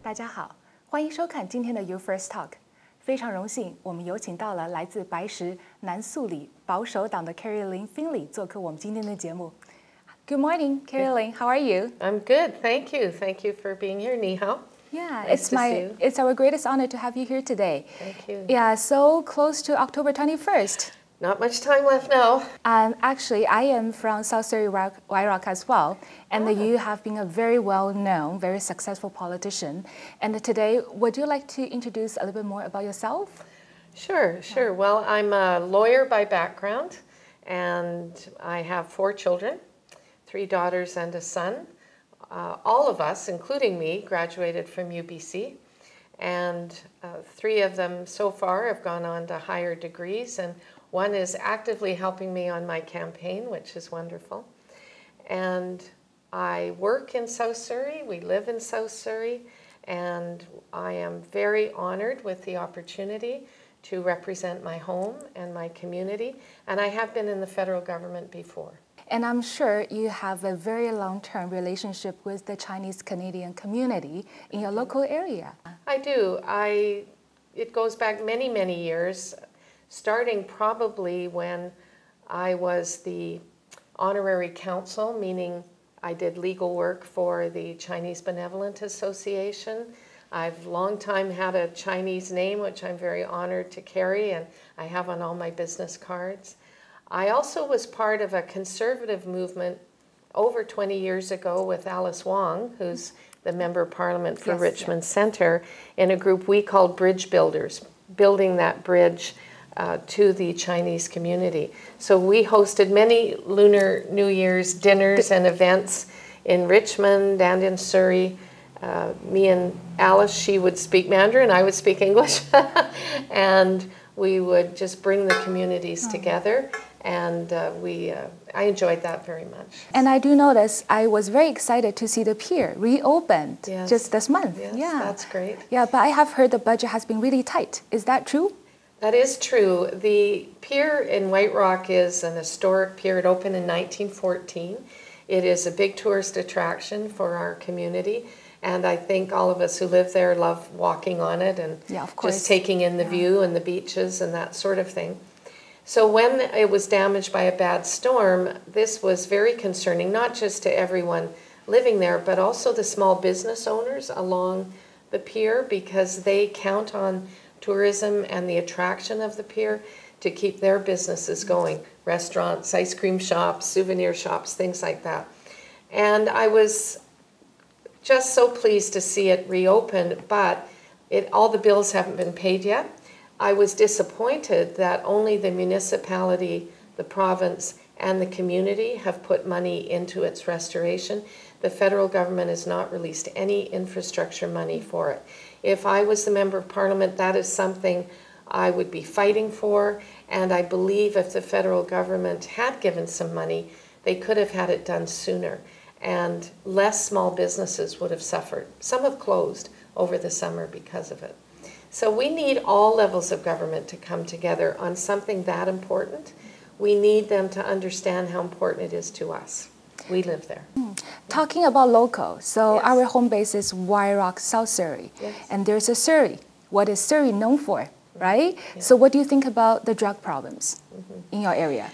大家好，欢迎收看今天的 You First Talk。非常荣幸，我们有请到了来自白石南素里保守党的 Kerry-Lynne Findlay 做客我们今天的节目。Good morning, Kerry-Lynne. How are you? I'm good, thank you. Thank you for being here, Ni hao. Yeah, Nice to see you. it's our greatest honor to have you here today. Thank you. Yeah, so close to October 21st. Not much time left now. Actually, I am from South Surrey, Wairark as well, and you have been a very well-known, very successful politician. And today, would you like to introduce a little bit more about yourself? Sure. Well, I'm a lawyer by background, and I have 4 children, 3 daughters and a son. All of us, including me, graduated from UBC, and 3 of them so far have gone on to higher degrees, and one is actively helping me on my campaign, which is wonderful. And I work in South Surrey, we live in South Surrey, and I am very honored with the opportunity to represent my home and my community, and I have been in the federal government before. And I'm sure you have a very long-term relationship with the Chinese-Canadian community in your local area. I do. It goes back many, many years, starting probably when I was the honorary counsel, meaning I did legal work for the Chinese Benevolent Association. I've long time had a Chinese name, which I'm very honored to carry, and I have on all my business cards. I also was part of a conservative movement over 20 years ago with Alice Wong, who's the Member of Parliament for Richmond Centre, in a group we called Bridge Builders, building that bridge to the Chinese community. So we hosted many Lunar New Year's dinners and events in Richmond and in Surrey. Me and Alice, she would speak Mandarin, I would speak English, and we would just bring the communities together, and I enjoyed that very much. And I do notice I was very excited to see the pier reopened just this month. Yes, yeah, that's great. Yeah, but I have heard the budget has been really tight. Is that true? That is true. The pier in White Rock is an historic pier. It opened in 1914. It is a big tourist attraction for our community, and I think all of us who live there love walking on it and just taking in the view and the beaches and that sort of thing. So when it was damaged by a bad storm, this was very concerning, not just to everyone living there, but also the small business owners along the pier, because they count on tourism and the attraction of the pier to keep their businesses going. Restaurants, ice cream shops, souvenir shops, things like that. And I was just so pleased to see it reopen, but all the bills haven't been paid yet. I was disappointed that only the municipality, the province, and the community have put money into its restoration. The federal government has not released any infrastructure money for it. If I was the Member of Parliament, that is something I would be fighting for, and I believe if the federal government had given some money, they could have had it done sooner, and less small businesses would have suffered. Some have closed over the summer because of it. So we need all levels of government to come together on something that important. We need them to understand how important it is to us. We live there. Talking about local, so our home base is Wairark, South Surrey, and there's a Surrey. What is Surrey known for, right? So what do you think about the drug problems in your area?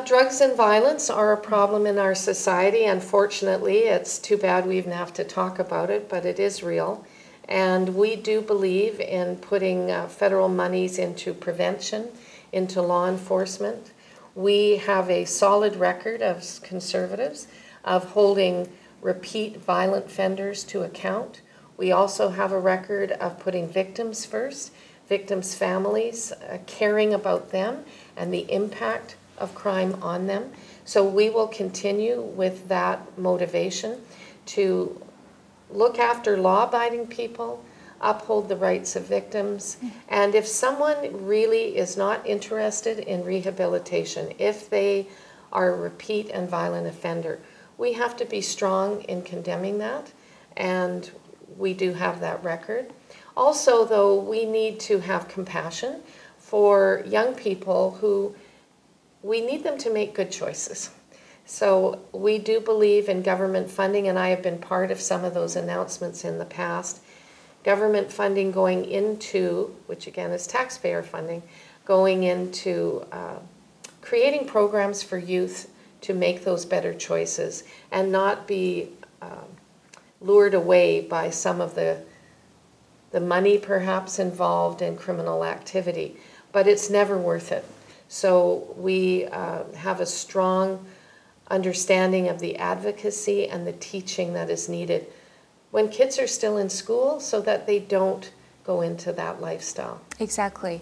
Drugs and violence are a problem in our society. Unfortunately, it's too bad we even have to talk about it, but it is real. And we do believe in putting federal monies into prevention, into law enforcement. We have a solid record as conservatives of holding repeat violent offenders to account. We also have a record of putting victims first, victims' families, caring about them and the impact of crime on them. So we will continue with that motivation to look after law-abiding people, uphold the rights of victims, and if someone really is not interested in rehabilitation, if they are a repeat and violent offender, we have to be strong in condemning that, and we do have that record. Also, though, we need to have compassion for young people who we need them to make good choices. So we do believe in government funding, and I have been part of some of those announcements in the past. Government funding going into, which again is taxpayer funding, going into creating programs for youth to make those better choices and not be lured away by some of the money perhaps involved in criminal activity. But it's never worth it. So we have a strong understanding of the advocacy and the teaching that is needed when kids are still in school so that they don't go into that lifestyle. Exactly.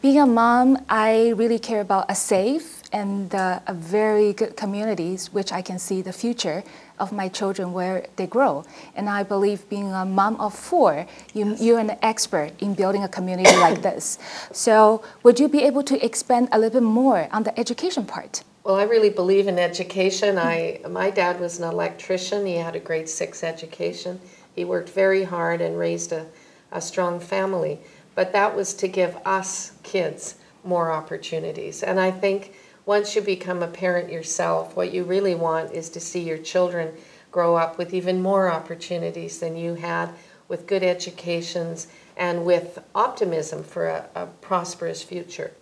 Being a mom, I really care about a safe and a very good communities, which I can see the future of my children where they grow. And I believe being a mom of 4, you're an expert in building a community like this. So would you be able to expand a little bit more on the education part? Well, I really believe in education. My dad was an electrician. He had a grade 6 education. He worked very hard and raised a strong family. But that was to give us kids more opportunities. And I think once you become a parent yourself, what you really want is to see your children grow up with even more opportunities than you had, with good educations and with optimism for a prosperous future.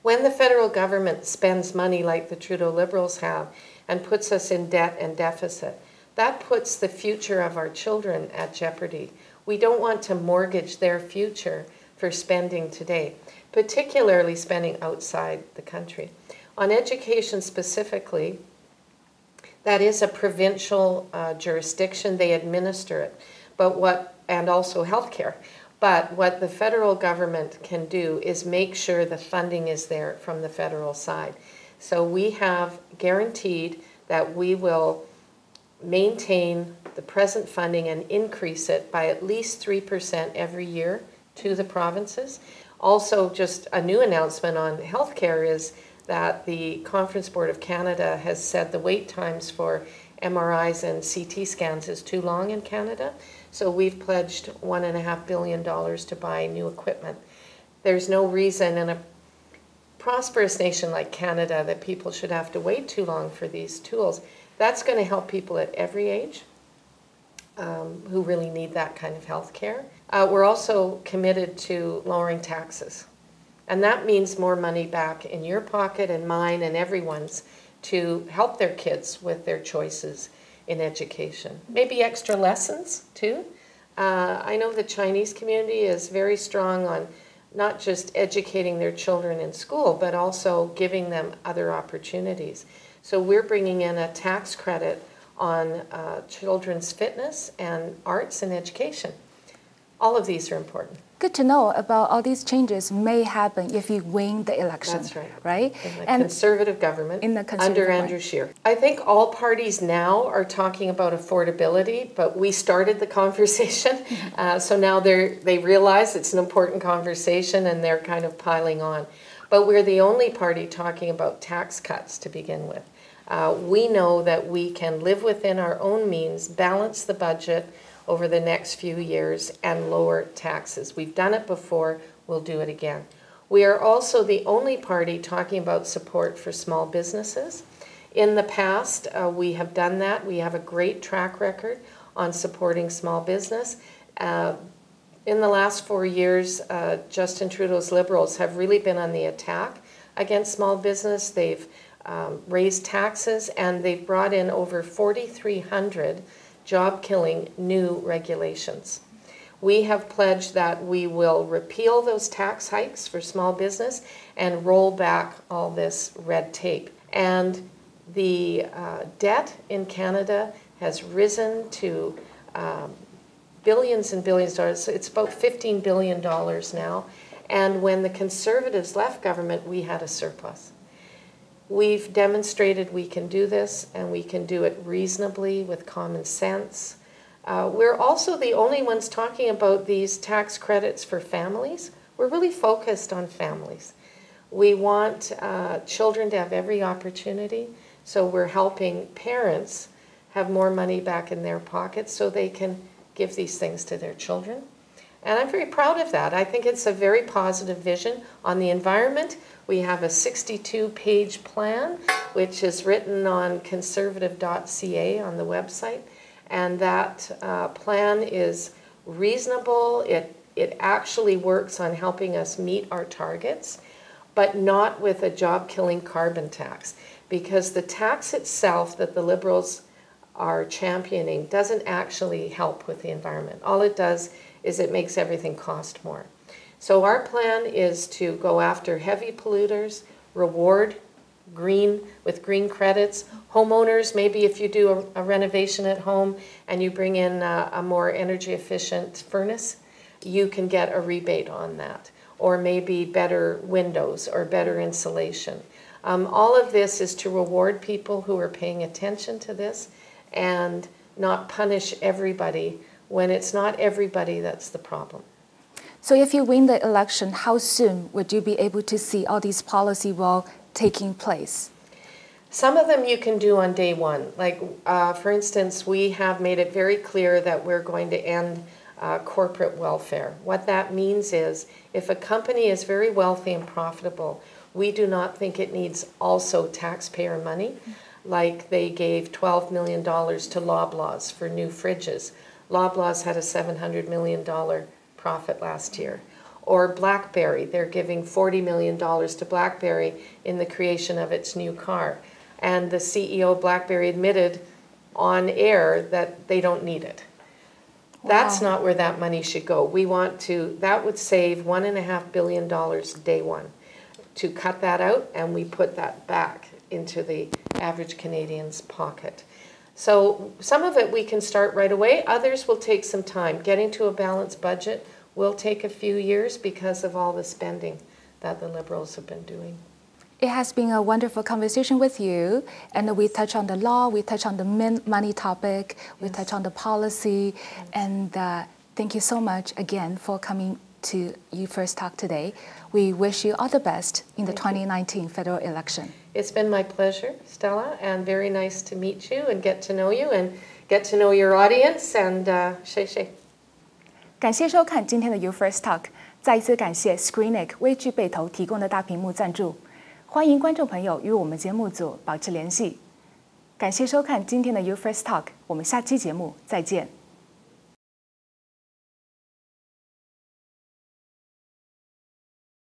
When the federal government spends money like the Trudeau Liberals have and puts us in debt and deficit, that puts the future of our children at jeopardy. We don't want to mortgage their future for spending today, particularly spending outside the country. On education specifically, that is a provincial jurisdiction. They administer it, and also healthcare. But what the federal government can do is make sure the funding is there from the federal side. So we have guaranteed that we will maintain the present funding and increase it by at least 3% every year to the provinces. Also, just a new announcement on healthcare is that the Conference Board of Canada has said the wait times for MRIs and CT scans is too long in Canada. So we've pledged $1.5 billion to buy new equipment. There's no reason in a prosperous nation like Canada that people should have to wait too long for these tools. That's going to help people at every age who really need that kind of health care. We're also committed to lowering taxes. And that means more money back in your pocket and mine and everyone's to help their kids with their choices in education. Maybe extra lessons too. I know the Chinese community is very strong on not just educating their children in school, but also giving them other opportunities. So we're bringing in a tax credit on children's fitness and arts and education. All of these are important. Good to know about all these changes may happen if you win the election. That's right. Right? In the conservative government under Andrew Scheer. I think all parties now are talking about affordability, but we started the conversation. So now they realize it's an important conversation and they're kind of piling on. But we're the only party talking about tax cuts to begin with. We know that we can live within our own means, balance the budget over the next few years, and lower taxes. We've done it before, we'll do it again. We are also the only party talking about support for small businesses. In the past, we have done that. We have a great track record on supporting small business. In the last 4 years, Justin Trudeau's Liberals have really been on the attack against small business. They've raised taxes, and they've brought in over 4,300 job-killing new regulations. We have pledged that we will repeal those tax hikes for small business and roll back all this red tape. And the debt in Canada has risen to billions and billions of dollars. It's about $15 billion now. And when the Conservatives left government, we had a surplus. We've demonstrated we can do this, and we can do it reasonably with common sense. We're also the only ones talking about these tax credits for families. We're really focused on families. We want children to have every opportunity, so we're helping parents have more money back in their pockets so they can give these things to their children. And I'm very proud of that. I think it's a very positive vision on the environment. We have a 62-page plan, which is written on conservative.ca on the website. And that plan is reasonable. It actually works on helping us meet our targets, but not with a job-killing carbon tax, because the tax itself that the Liberals are championing doesn't actually help with the environment. All it does is it makes everything cost more. So our plan is to go after heavy polluters, reward green with green credits. Homeowners, maybe if you do a renovation at home and you bring in a more energy efficient furnace, you can get a rebate on that. Or maybe better windows or better insulation. All of this is to reward people who are paying attention to this and not punish everybody when it's not everybody that's the problem. So if you win the election, how soon would you be able to see all these policy will taking place? Some of them you can do on day one. Like, for instance, we have made it very clear that we're going to end corporate welfare. What that means is if a company is very wealthy and profitable, we do not think it needs also taxpayer money. Like they gave $12 million to Loblaws for new fridges. Loblaws had a $700 million profit last year. Or BlackBerry, they're giving $40 million to BlackBerry in the creation of its new car. And the CEO of BlackBerry admitted on air that they don't need it. Wow. That's not where that money should go. We want to, that would save $1.5 billion day one. To cut that out, and we put that back into the average Canadian's pocket. So some of it we can start right away. Others will take some time. Getting to a balanced budget will take a few years because of all the spending that the Liberals have been doing. It has been a wonderful conversation with you, and we touch on the law, we touch on the money topic, we touch on the policy, and thank you so much again for coming to You First Talk today. We wish you all the best in the 2019 federal election. It's been my pleasure, Stella, and very nice to meet you and get to know you and get to know your audience, and Shay. 感谢收看今天的 You First Talk， 再一次感谢 Screenec 微距背投提供的大屏幕赞助。欢迎观众朋友与我们节目组保持联系。感谢收看今天的 You First Talk， 我们下期节目再见。